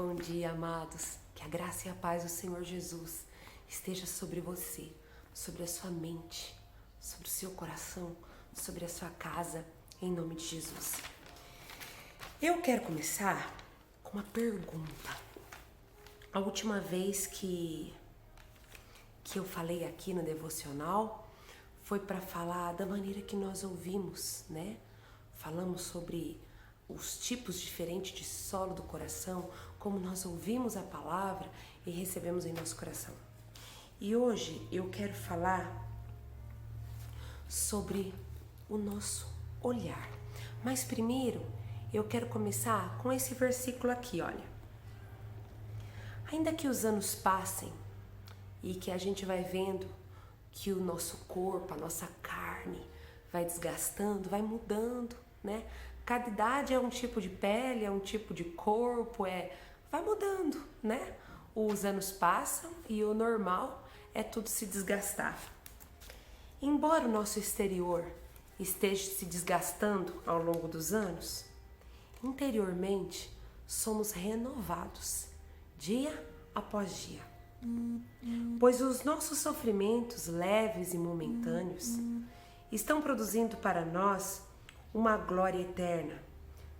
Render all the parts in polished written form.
Bom dia, amados. Que a graça e a paz do Senhor Jesus esteja sobre você, sobre a sua mente, sobre o seu coração, sobre a sua casa, em nome de Jesus. Eu quero começar com uma pergunta. A última vez que eu falei aqui no devocional foi para falar da maneira que nós ouvimos, né? Falamos sobre os tipos diferentes de solo do coração, como nós ouvimos a palavra e recebemos em nosso coração. E hoje eu quero falar sobre o nosso olhar. Mas primeiro eu quero começar com esse versículo aqui, olha. Ainda que os anos passem e que a gente vai vendo que o nosso corpo, a nossa carne vai desgastando, vai mudando, né? Cada idade é um tipo de pele, é um tipo de corpo, vai mudando, né? Os anos passam e o normal é tudo se desgastar. Embora o nosso exterior esteja se desgastando ao longo dos anos, interiormente somos renovados dia após dia. Pois os nossos sofrimentos leves e momentâneos estão produzindo para nós uma glória eterna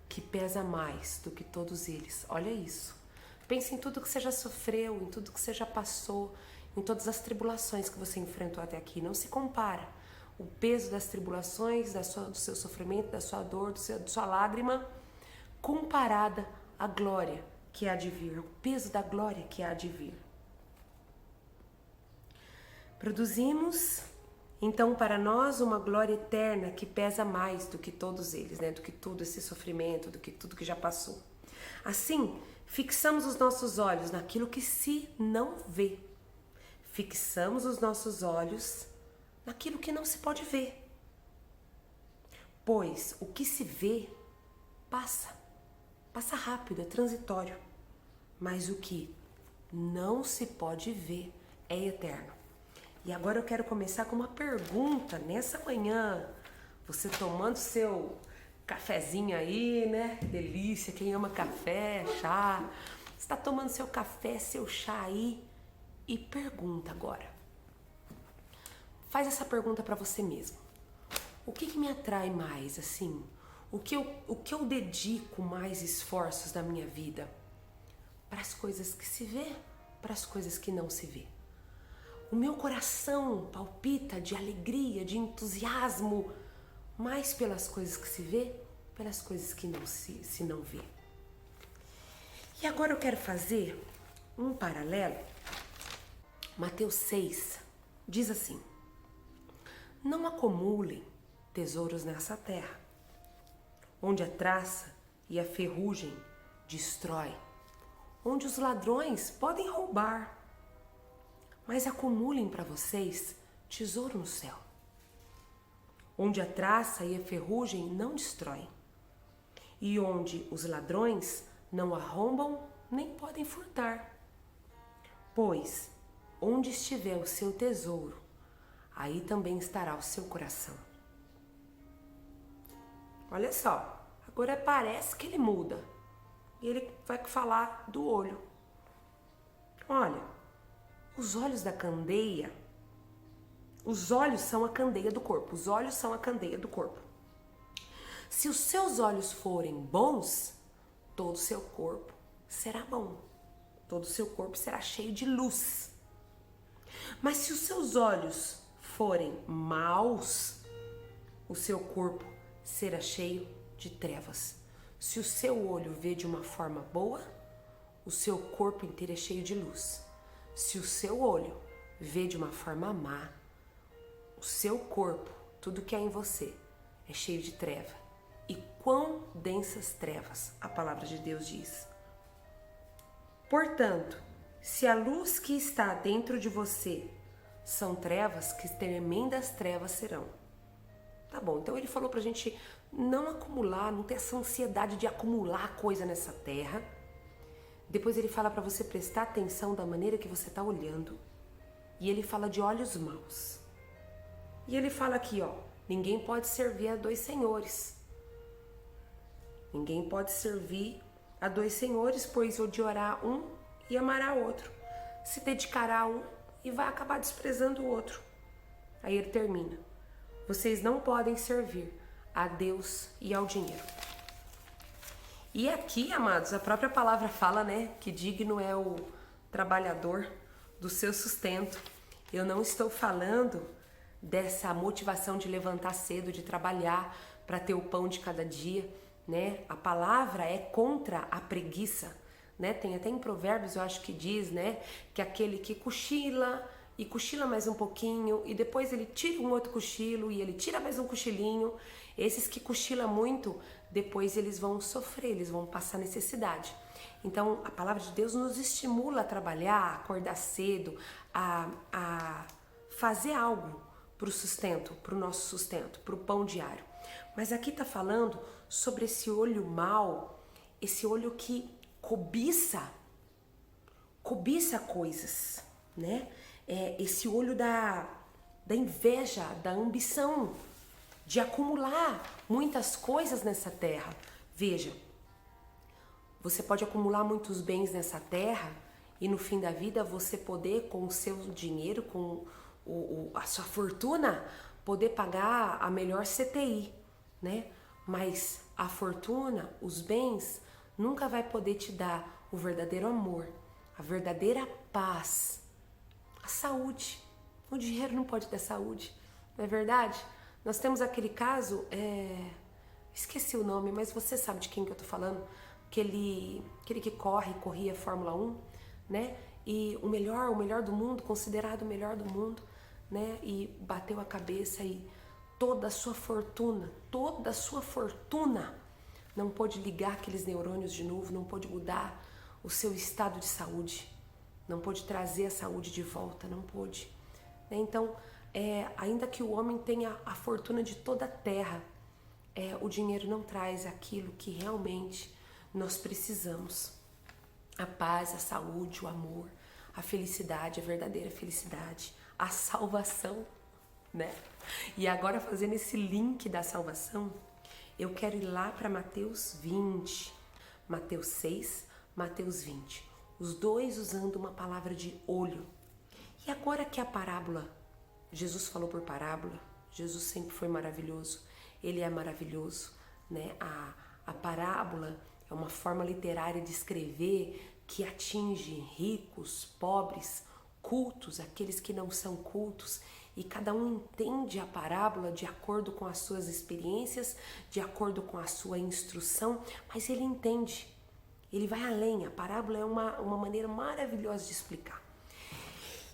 que pesa mais do que todos eles. Olha isso. Pense em tudo que você já sofreu, em tudo que você já passou, em todas as tribulações que você enfrentou até aqui. Não se compara o peso das tribulações, do seu sofrimento, da sua dor, da sua lágrima, comparada à glória que há de vir, o peso da glória que há de vir. Produzimos então para nós uma glória eterna que pesa mais do que todos eles, né? Do que todo esse sofrimento, do que tudo que já passou. Assim, fixamos os nossos olhos naquilo que se não vê. Fixamos os nossos olhos naquilo que não se pode ver. Pois o que se vê passa rápido, é transitório. Mas o que não se pode ver é eterno. E agora eu quero começar com uma pergunta nessa manhã. Você tomando seu cafezinho aí, né? Delícia, quem ama café, chá. Você está tomando seu café, seu chá aí e pergunta agora. Faz essa pergunta para você mesmo. O que me atrai mais, assim? O que eu dedico mais esforços na minha vida? Para as coisas que se vê, para as coisas que não se vê. O meu coração palpita de alegria, de entusiasmo, mais pelas coisas que se vê, pelas coisas que não se não vê. E agora eu quero fazer um paralelo. Mateus 6 diz assim: não acumulem tesouros nessa terra, onde a traça e a ferrugem destrói, onde os ladrões podem roubar. Mas acumulem para vocês tesouro no céu, onde a traça e a ferrugem não destroem, e onde os ladrões não arrombam nem podem furtar. Pois onde estiver o seu tesouro, aí também estará o seu coração. Olha só, agora parece que ele muda, e ele vai falar do olho. Olha, os olhos da candeia, os olhos são a candeia do corpo. Os olhos são a candeia do corpo. Se os seus olhos forem bons, todo o seu corpo será bom. Todo o seu corpo será cheio de luz. Mas se os seus olhos forem maus, o seu corpo será cheio de trevas. Se o seu olho vê de uma forma boa, o seu corpo inteiro é cheio de luz. Se o seu olho vê de uma forma má, o seu corpo, tudo que há em você, é cheio de treva. E quão densas trevas, a palavra de Deus diz. Portanto, se a luz que está dentro de você são trevas, que tremendas trevas serão. Tá bom, então ele falou pra gente não acumular, não ter essa ansiedade de acumular coisa nessa terra. Depois ele fala para você prestar atenção da maneira que você está olhando. E ele fala de olhos maus. E ele fala aqui, ó, ninguém pode servir a dois senhores. Ninguém pode servir a dois senhores, pois odiará um e amará outro. Se dedicará a um e vai acabar desprezando o outro. Aí ele termina: vocês não podem servir a Deus e ao dinheiro. E aqui, amados, a própria palavra fala, né, que digno é o trabalhador do seu sustento. Eu não estou falando dessa motivação de levantar cedo, de trabalhar para ter o pão de cada dia, né? A palavra é contra a preguiça, né? Tem até em Provérbios, eu acho que diz, né, que aquele que cochila e cochila mais um pouquinho e depois ele tira um outro cochilo e ele tira mais um cochilinho, esses que cochilam muito, depois eles vão sofrer, eles vão passar necessidade. Então, a palavra de Deus nos estimula a trabalhar, a acordar cedo, a fazer algo para o sustento, para o nosso sustento, para o pão diário. Mas aqui está falando sobre esse olho mau, esse olho que cobiça coisas, né? Esse olho da inveja, da ambição, de acumular muitas coisas nessa terra. Veja, você pode acumular muitos bens nessa terra e no fim da vida você poder, com o seu dinheiro, com a sua fortuna, poder pagar a melhor CTI, né? Mas a fortuna, os bens, nunca vai poder te dar o verdadeiro amor, a verdadeira paz, a saúde. O dinheiro não pode dar saúde, não é verdade? Nós temos aquele caso, esqueci o nome, mas você sabe de quem que eu tô falando, aquele que corria Fórmula 1, né? E o melhor do mundo, considerado o melhor do mundo, né? E bateu a cabeça e toda a sua fortuna não pôde ligar aqueles neurônios de novo, não pôde mudar o seu estado de saúde, não pôde trazer a saúde de volta, não pôde. Então, ainda que o homem tenha a fortuna de toda a terra, o dinheiro não traz aquilo que realmente nós precisamos. A paz, a saúde, o amor, a felicidade, a verdadeira felicidade, a salvação, né? E agora, fazendo esse link da salvação, eu quero ir lá para Mateus 20, Mateus 6, Mateus 20. Os dois usando uma palavra de olho. E agora que a parábola, Jesus falou por parábola, Jesus sempre foi maravilhoso, ele é maravilhoso, né? A parábola é uma forma literária de escrever que atinge ricos, pobres, cultos, aqueles que não são cultos, e cada um entende a parábola de acordo com as suas experiências, de acordo com a sua instrução, mas ele entende, ele vai além. A parábola é uma maneira maravilhosa de explicar.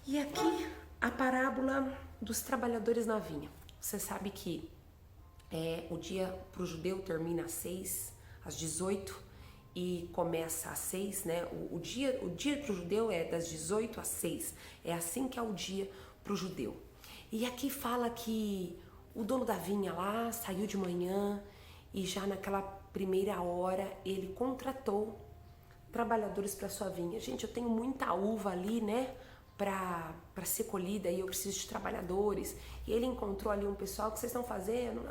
E aqui a parábola dos trabalhadores na vinha. Você sabe que o dia para o judeu termina às 6, às 18 e começa às 6, né? O dia para o judeu é das 18 às 6. É assim que é o dia para o judeu. E aqui fala que o dono da vinha lá saiu de manhã e já naquela primeira hora ele contratou trabalhadores para sua vinha. Gente, eu tenho muita uva ali, né? Para ser colhida e eu preciso de trabalhadores. E ele encontrou ali um pessoal: que vocês estão fazendo?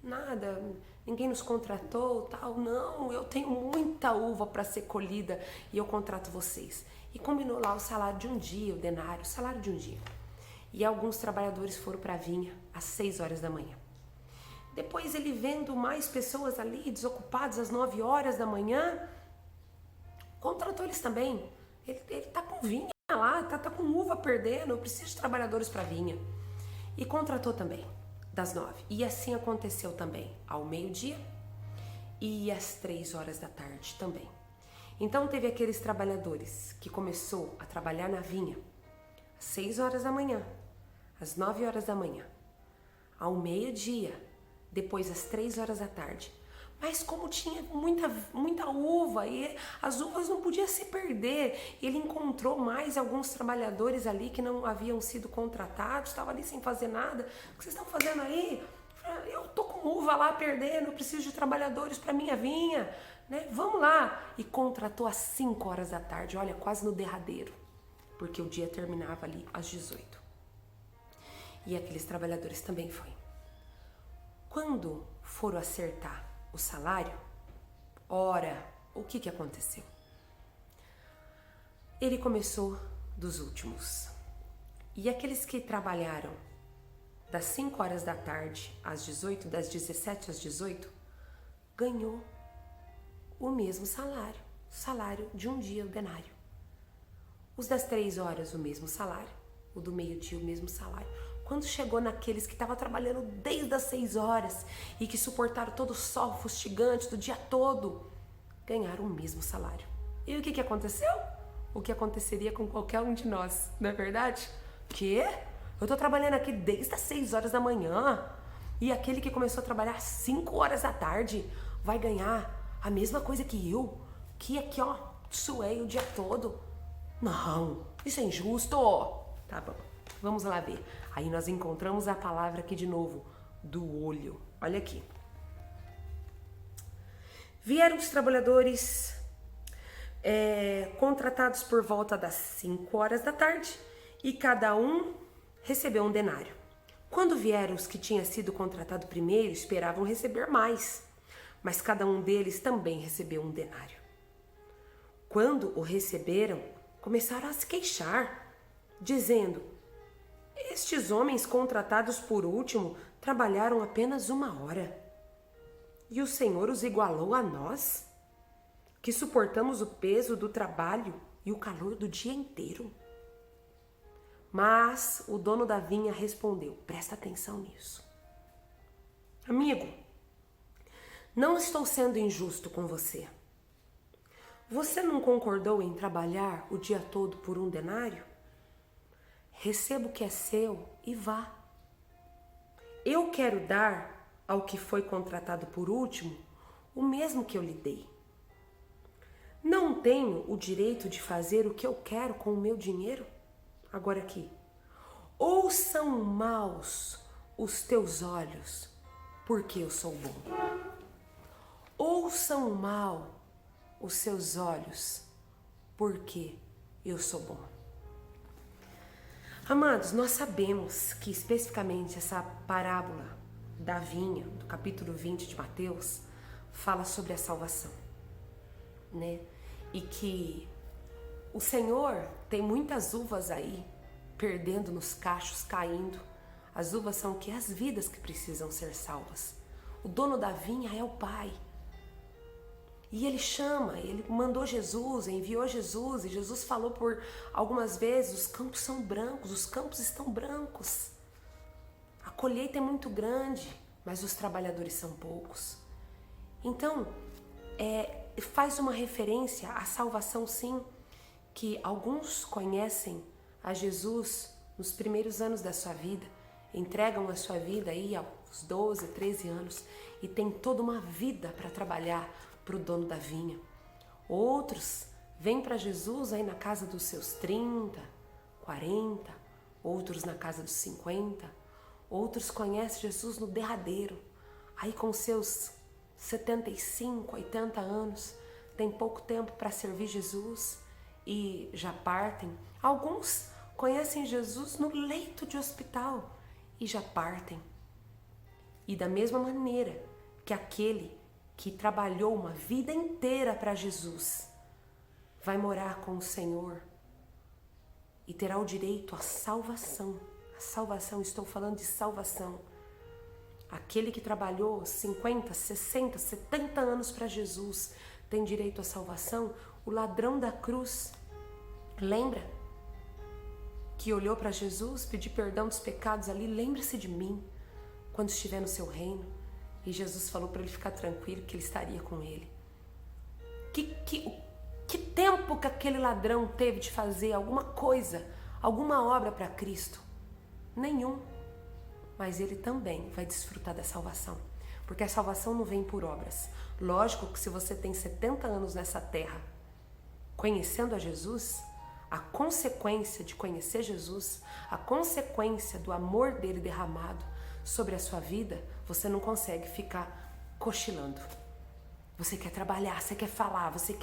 Nada, ninguém nos contratou, tal. Não, eu tenho muita uva para ser colhida e eu contrato vocês. E combinou lá o salário de um dia, o denário, o salário de um dia. E alguns trabalhadores foram para a vinha às 6 horas da manhã. Depois ele, vendo mais pessoas ali desocupadas às 9 horas da manhã, contratou eles também. Ele tá com vinha lá, tá com uva perdendo, eu preciso de trabalhadores para vinha. E contratou também, das 9. E assim aconteceu também ao meio-dia e às 3 horas da tarde também. Então teve aqueles trabalhadores que começou a trabalhar na vinha às 6 horas da manhã, às 9 horas da manhã, ao meio-dia, depois às 3 horas da tarde. Mas como tinha muita uva e as uvas não podiam se perder, ele encontrou mais alguns trabalhadores ali que não haviam sido contratados, estavam ali sem fazer nada. O que vocês estão fazendo aí? Eu tô com uva lá perdendo, eu preciso de trabalhadores para minha vinha, né? Vamos lá. E contratou às 5 horas da tarde, olha, quase no derradeiro, porque o dia terminava ali às 18. E aqueles trabalhadores também foi. Quando foram acertar o salário, ora, o que aconteceu? Ele começou dos últimos. E aqueles que trabalharam das 5 horas da tarde às 18, das 17 às 18, ganhou o mesmo salário de um dia, o denário. Os das 3 horas, o mesmo salário. O do meio-dia, o mesmo salário. Quando chegou naqueles que estavam trabalhando desde as 6 horas e que suportaram todo o sol fustigante do dia todo, ganharam o mesmo salário. E o que aconteceu? O que aconteceria com qualquer um de nós, não é verdade? Quê? Eu tô trabalhando aqui desde as 6 horas da manhã e aquele que começou a trabalhar às 5 horas da tarde vai ganhar a mesma coisa que eu, que aqui, ó, suei o dia todo. Não, isso é injusto. Tá bom, vamos lá ver. Aí nós encontramos a palavra aqui de novo, do olho. Olha aqui. Vieram os trabalhadores contratados por volta das 5 horas da tarde e cada um recebeu um denário. Quando vieram os que tinham sido contratados primeiro, esperavam receber mais, mas cada um deles também recebeu um denário. Quando o receberam, começaram a se queixar, dizendo: estes homens contratados por último trabalharam apenas 1 hora. E o Senhor os igualou a nós, que suportamos o peso do trabalho e o calor do dia inteiro. Mas o dono da vinha respondeu: presta atenção nisso. Amigo, não estou sendo injusto com você. Você não concordou em trabalhar o dia todo por um denário? Receba o que é seu e vá. Eu quero dar ao que foi contratado por último o mesmo que eu lhe dei. Não tenho o direito de fazer o que eu quero com o meu dinheiro? Agora aqui. Ou são maus os teus olhos, porque eu sou bom? Ou são maus os seus olhos, porque eu sou bom? Amados, nós sabemos que especificamente essa parábola da vinha, do capítulo 20 de Mateus, fala sobre a salvação, né? E que o Senhor tem muitas uvas aí, perdendo nos cachos, caindo. As uvas são o quê? As vidas que precisam ser salvas. O dono da vinha é o Pai. E ele chama, ele mandou Jesus, enviou Jesus, e Jesus falou por algumas vezes: os campos são brancos, os campos estão brancos. A colheita é muito grande, mas os trabalhadores são poucos. Então, faz uma referência à salvação, sim, que alguns conhecem a Jesus nos primeiros anos da sua vida, entregam a sua vida aí aos 12, 13 anos e tem toda uma vida para trabalhar para o dono da vinha. Outros vêm para Jesus aí na casa dos seus 30, 40, outros na casa dos 50, outros conhecem Jesus no derradeiro, aí com seus 75, 80 anos, tem pouco tempo para servir Jesus e já partem. Alguns conhecem Jesus no leito de hospital e já partem. E da mesma maneira que aquele que trabalhou uma vida inteira para Jesus vai morar com o Senhor e terá o direito à salvação. A salvação, estou falando de salvação. Aquele que trabalhou 50, 60, 70 anos para Jesus tem direito à salvação. O ladrão da cruz, lembra? Que olhou para Jesus, pediu perdão dos pecados ali: lembre-se de mim quando estiver no seu reino. E Jesus falou para ele ficar tranquilo, que ele estaria com ele. Que tempo que aquele ladrão teve de fazer alguma coisa, alguma obra para Cristo? Nenhum. Mas ele também vai desfrutar da salvação, porque a salvação não vem por obras. Lógico que se você tem 70 anos nessa terra, conhecendo a Jesus, a consequência de conhecer Jesus, a consequência do amor dele derramado sobre a sua vida, você não consegue ficar cochilando. Você quer trabalhar, você quer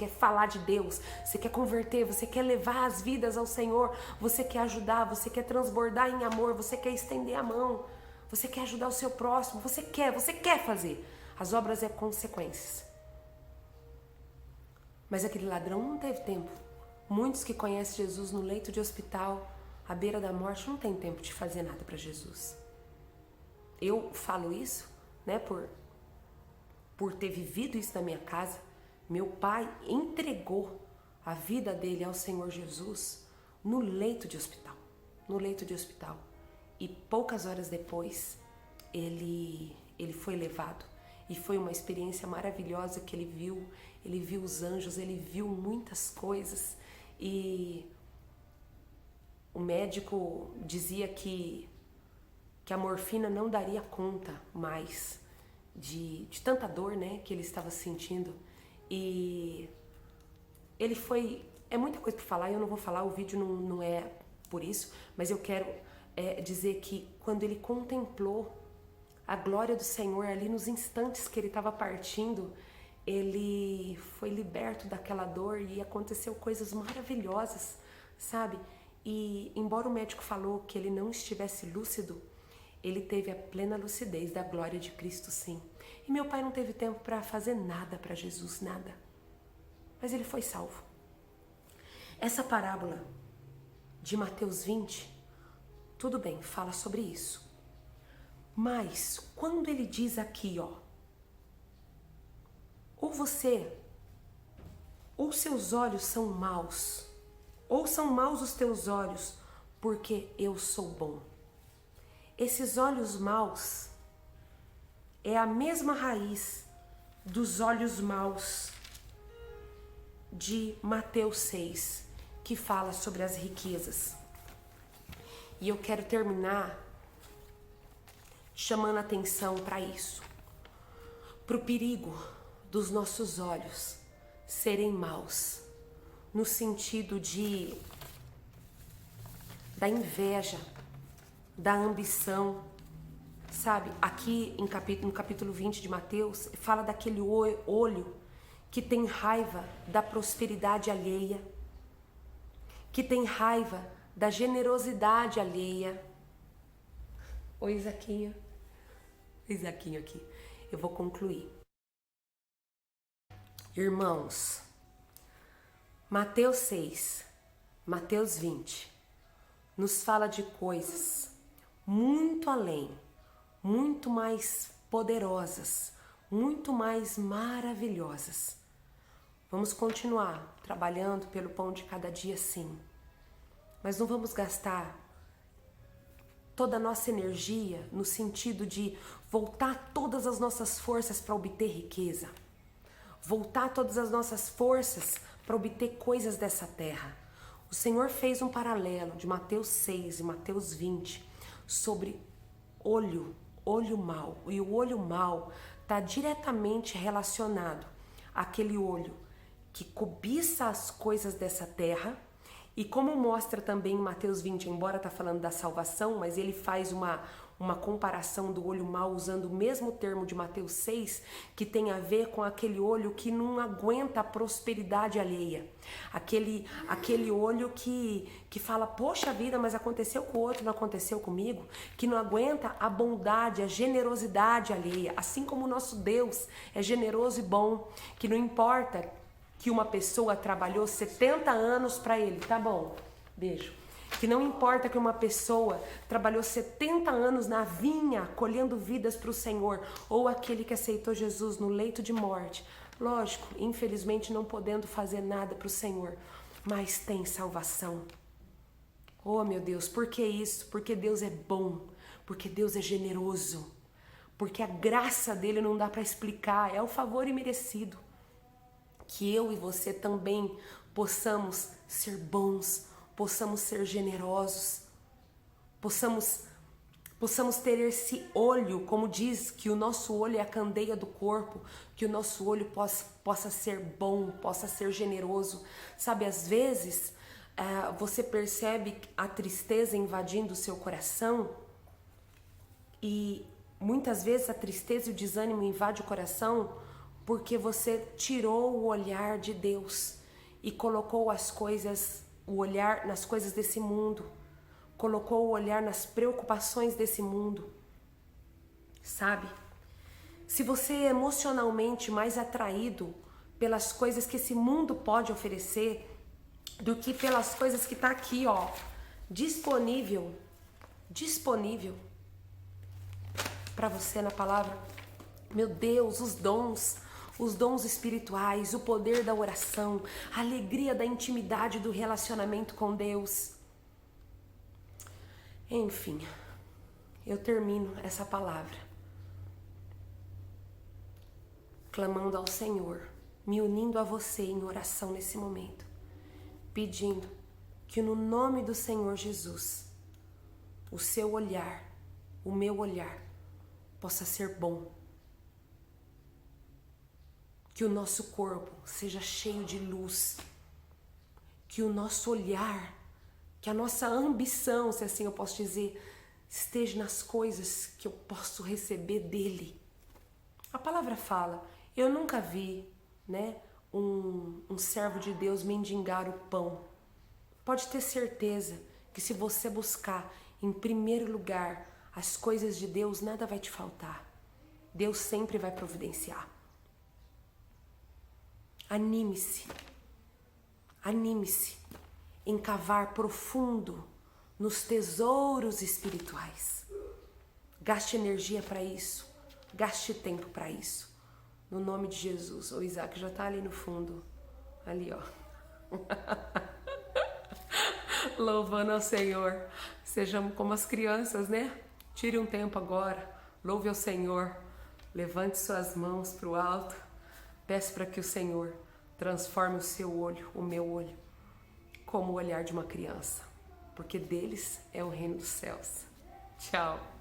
falar de Deus, você quer converter, você quer levar as vidas ao Senhor, você quer ajudar, você quer transbordar em amor, você quer estender a mão, você quer ajudar o seu próximo, você quer fazer. As obras é consequências. Mas aquele ladrão não teve tempo. Muitos que conhecem Jesus no leito de hospital, à beira da morte, não tem tempo de fazer nada para Jesus. Eu falo isso, né, por ter vivido isso na minha casa. Meu pai entregou a vida dele ao Senhor Jesus no leito de hospital. No leito de hospital. E poucas horas depois, ele foi levado. E foi uma experiência maravilhosa que ele viu os anjos, ele viu muitas coisas. E o médico dizia que a morfina não daria conta mais de tanta dor, né, que ele estava sentindo. E ele foi... É muita coisa para falar, eu não vou falar, o vídeo não é por isso, mas eu quero dizer que quando ele contemplou a glória do Senhor ali nos instantes que ele estava partindo, ele foi liberto daquela dor e aconteceu coisas maravilhosas, sabe? E embora o médico falou que ele não estivesse lúcido, ele teve a plena lucidez da glória de Cristo, sim. E meu pai não teve tempo para fazer nada para Jesus, nada. Mas ele foi salvo. Essa parábola de Mateus 20, tudo bem, fala sobre isso. Mas quando ele diz aqui, ó, ou seus olhos são maus, ou são maus os teus olhos, porque eu sou bom. Esses olhos maus é a mesma raiz dos olhos maus de Mateus 6, que fala sobre as riquezas. E eu quero terminar chamando atenção para isso, para o perigo dos nossos olhos serem maus, no sentido da inveja, da ambição, sabe? Aqui no capítulo 20 de Mateus, fala daquele olho que tem raiva da prosperidade alheia, que tem raiva da generosidade alheia. Oi, Isaquinho. Isaquinho aqui. Eu vou concluir. Irmãos, Mateus 6, Mateus 20, nos fala de coisas muito além, muito mais poderosas, muito mais maravilhosas. Vamos continuar trabalhando pelo pão de cada dia, sim. Mas não vamos gastar toda a nossa energia no sentido de voltar todas as nossas forças para obter riqueza. Voltar todas as nossas forças para obter coisas dessa terra. O Senhor fez um paralelo de Mateus 6 e Mateus 20 sobre olho mau. E o olho mau está diretamente relacionado àquele olho que cobiça as coisas dessa terra. E como mostra também em Mateus 20, embora está falando da salvação, mas ele faz uma comparação do olho mau usando o mesmo termo de Mateus 6, que tem a ver com aquele olho que não aguenta a prosperidade alheia. Aquele olho que fala, poxa vida, mas aconteceu com o outro, não aconteceu comigo. Que não aguenta a bondade, a generosidade alheia. Assim como o nosso Deus é generoso e bom, que não importa que uma pessoa trabalhou 70 anos para ele, tá bom, beijo. Que não importa que uma pessoa trabalhou 70 anos na vinha, colhendo vidas para o Senhor, ou aquele que aceitou Jesus no leito de morte, lógico, infelizmente não podendo fazer nada para o Senhor, mas tem salvação. Oh meu Deus, por que isso? Porque Deus é bom, porque Deus é generoso, porque a graça dele não dá para explicar, é o favor imerecido. Que eu e você também possamos ser bons, possamos ser generosos, possamos ter esse olho, como diz que o nosso olho é a candeia do corpo, que o nosso olho possa ser bom, possa ser generoso. Sabe, às vezes você percebe a tristeza invadindo o seu coração e muitas vezes a tristeza e o desânimo invadem o coração porque você tirou o olhar de Deus e colocou o olhar nas coisas desse mundo, colocou o olhar nas preocupações desse mundo, sabe? Se você é emocionalmente mais atraído pelas coisas que esse mundo pode oferecer do que pelas coisas que tá aqui, ó, disponível para você na palavra. Meu Deus, os dons espirituais, o poder da oração, a alegria da intimidade do relacionamento com Deus. Enfim, eu termino essa palavra clamando ao Senhor, me unindo a você em oração nesse momento, pedindo que no nome do Senhor Jesus, o seu olhar, o meu olhar, possa ser bom. Que o nosso corpo seja cheio de luz. Que o nosso olhar, que a nossa ambição, se assim eu posso dizer, esteja nas coisas que eu posso receber dele. A palavra fala, eu nunca vi, né, um servo de Deus mendigar o pão. Pode ter certeza que se você buscar em primeiro lugar as coisas de Deus, nada vai te faltar. Deus sempre vai providenciar. Anime-se em cavar profundo nos tesouros espirituais. Gaste energia para isso, gaste tempo para isso. No nome de Jesus. O Isaac já tá ali no fundo, ali ó. Louvando ao Senhor. Sejamos como as crianças, né? Tire um tempo agora, louve ao Senhor, levante suas mãos para o alto, peça para que o Senhor transforme o seu olho, o meu olho, como o olhar de uma criança, porque deles é o reino dos céus. Tchau!